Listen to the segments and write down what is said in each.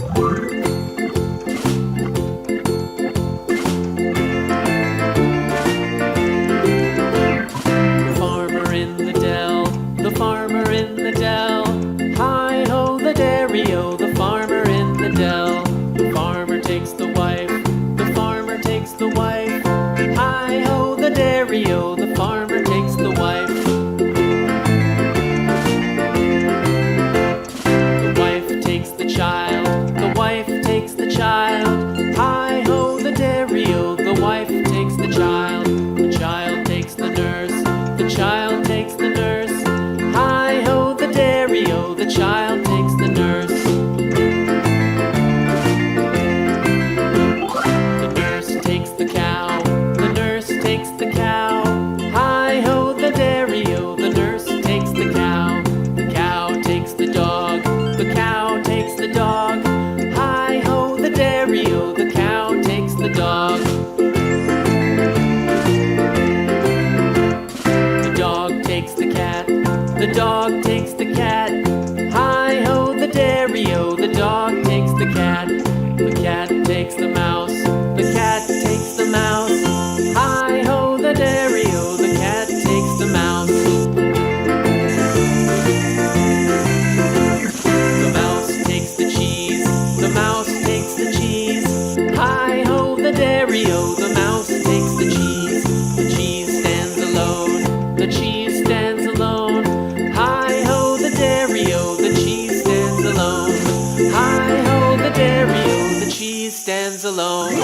Farmer in the dell, the farmer in the dell. Hi ho the dairy-o, the farmer in the dell. The farmer takes the wife, the farmer takes the wife. Hi ho the dairy-o, the farmer takes the wife. The wife takes the child, the wife takes the child. Hi ho the dairy-o, the wife takes the child. The child takes the nurse, the child takes the nurse. Hi ho the dairy-o, the child takes the nurse. The nurse takes the cow, the nurse takes the cow. Hi ho the dairy-o, the nurse takes the cow. The cow takes the dog, the cow takes the dog. Hi ho the dairy-o, the cow takes the dog. The dog takes the cat, the dog takes the cat. Hi ho the dairy-o, the dog takes the cat. The cat takes the mouse, the cat takes the mouse. Hi ho the dairy-o, the cat takes the mouse. The mouse takes the cheese, the mouse takes the cheese. Hi ho the dairy-o, the mouse takes the cheese. The cheese stands alone, the cheese stands alone. Hi ho the dairy-o, the cheese stands alone. Hi ho the dairy-o, the cheese stands alone.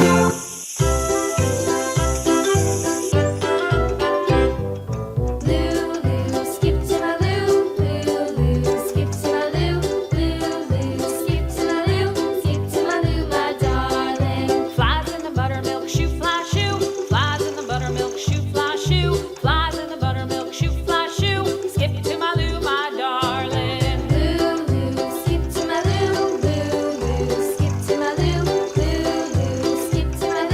Lulu, skip to my loo. Lulu, skip to my loo. Lulu, skip to my loo. Skip to my loo, my darling. Flies in the buttermilk shoe, fly shoe. Flies in the buttermilk shoe, fly shoe. Flies in the buttermilk shoe, fly shoe. Skip to my loo, my darling. Lulu, skip to my loo. Lulu, skip to my loo. Lulu, skip to my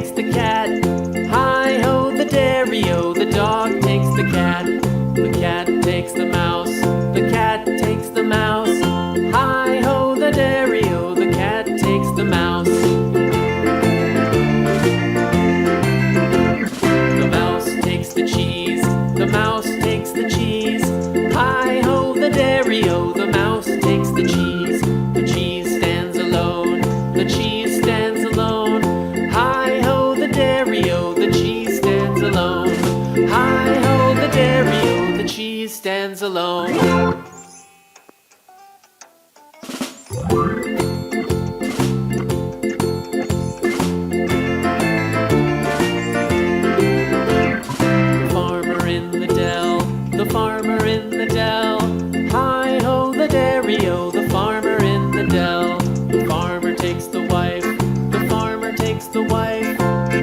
takes the cat. Hi ho, the dairy-o, the dog takes the cat. The cat takes the mouse. The cat takes the mouse. Hi ho, the dairy-o, the cat takes the mouse. The mouse takes the cheese. The mouse takes the cheese. Hi ho, the dairy-o, the mouse takes the cheese. The cheese stands alone. The cheese stands alone. Hi ho, the dairy-o, the cheese stands alone. Hi ho, the dairy-o, the cheese stands alone. The farmer in the dell. The farmer in the dell. Hi ho, the dairy-o, the farmer in the dell. The farmer takes the wife. The farmer takes the wife.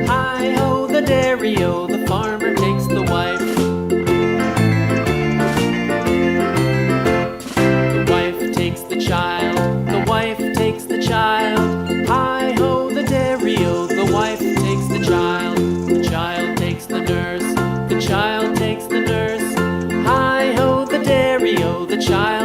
Hi ho, the dairy-o, the farmer takes the wife. The wife takes the child. The wife takes the child. Hi ho, the dairy-o, the wife takes the child. The child takes the nurse. The child takes the nurse. Hi ho, the dairy-o, the child